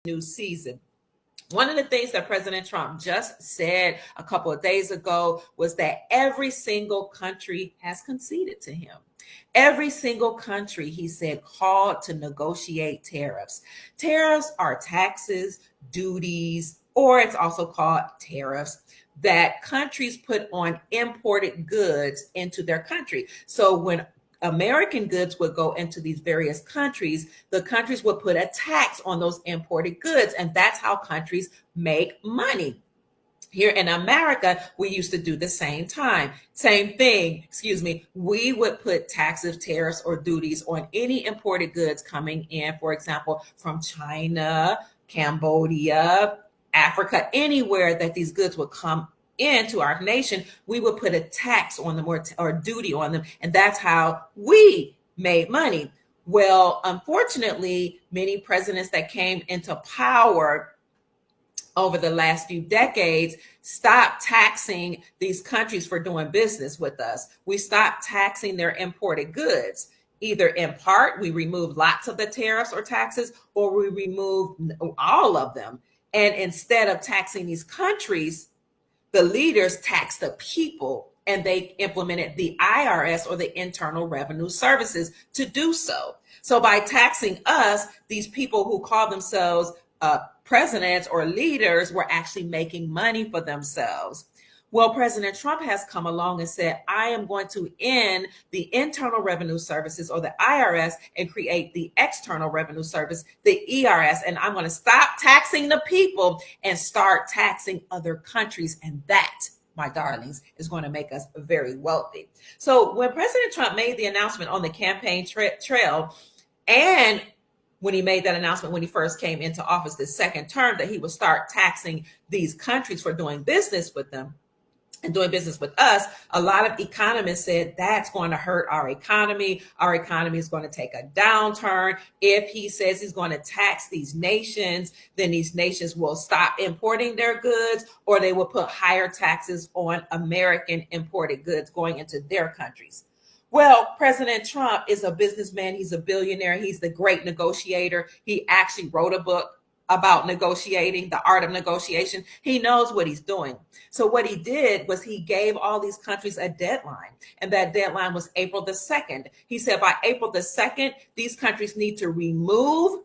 new season. One of the things that President Trump just said a couple of days ago was that every single country has conceded to him. Every single country, he said, called to negotiate tariffs. Tariffs are taxes, duties, or it's also called tariffs that countries put on imported goods into their country. So when American goods would go into these various countries, the countries would put a tax on those imported goods, and that's how countries make money. Here in America, we used to do the same thing, we would put taxes, tariffs, or duties on any imported goods coming in, for example, from China, Cambodia, Africa, anywhere that these goods would come into our nation, we would put a tax on them or duty on them, and that's how we made money. Well, unfortunately, many presidents that came into power over the last few decades stopped taxing these countries for doing business with us. We stopped taxing their imported goods. Either in part, we removed lots of the tariffs or taxes, or we removed all of them. And instead of taxing these countries, the leaders taxed the people, and they implemented the IRS, or the Internal Revenue Services, to do so. So by taxing us, these people who call themselves presidents or leaders were actually making money for themselves. Well, President Trump has come along and said, I am going to end the Internal Revenue Services, or the IRS, and create the External Revenue Service, the ERS, and I'm going to stop taxing the people and start taxing other countries. And that, my darlings, is going to make us very wealthy. So when President Trump made the announcement on the campaign trail, and when he made that announcement when he first came into office this second term, that he would start taxing these countries for doing business with them and doing business with us, a lot of economists said that's going to hurt our economy. Our economy is going to take a downturn. If he says he's going to tax these nations, then these nations will stop importing their goods, or they will put higher taxes on American imported goods going into their countries. Well, President Trump is a businessman. He's a billionaire. He's the great negotiator. He actually wrote a book about negotiating, the art of negotiation. He knows what he's doing. So what he did was he gave all these countries a deadline, and that deadline was April the 2nd. He said by April the 2nd, these countries need to remove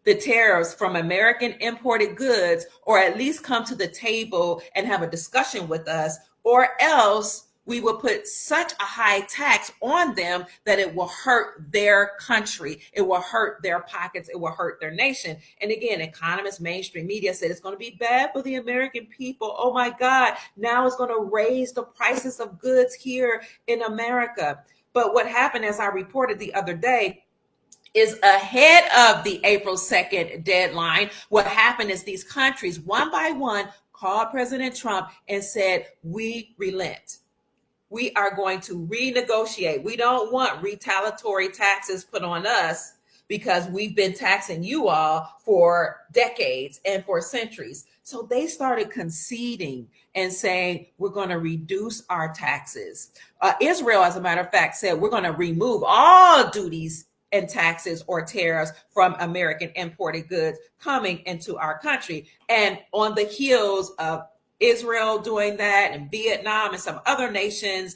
the tariffs from American imported goods, or at least come to the table and have a discussion with us, or else we will put such a high tax on them that it will hurt their country. It will hurt their pockets. It will hurt their nation. And again, economists, mainstream media said it's going to be bad for the American people. Oh my God, now it's going to raise the prices of goods here in America. But what happened, as I reported the other day, is ahead of the April 2nd deadline. What happened is these countries, one by one, called President Trump and said, we relent. We are going to renegotiate. We don't want retaliatory taxes put on us because we've been taxing you all for decades and for centuries. So they started conceding and saying, we're going to reduce our taxes. Israel, as a matter of fact, said, we're going to remove all duties and taxes or tariffs from American imported goods coming into our country. And on the heels of Israel doing that, and Vietnam and some other nations,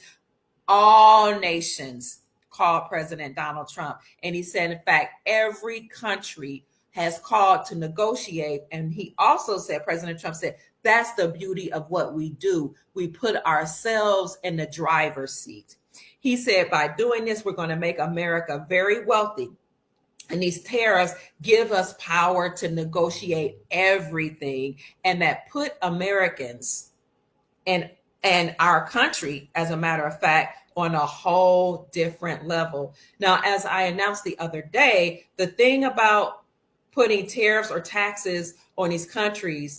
all nations called President Donald Trump. And he said, in fact, every country has called to negotiate. And he also said, President Trump said, that's the beauty of what we do. We put ourselves in the driver's seat. He said, by doing this, we're going to make America very wealthy. And these tariffs give us power to negotiate everything, and that put Americans and our country, as a matter of fact, on a whole different level. Now, as I announced the other day, the thing about putting tariffs or taxes on these countries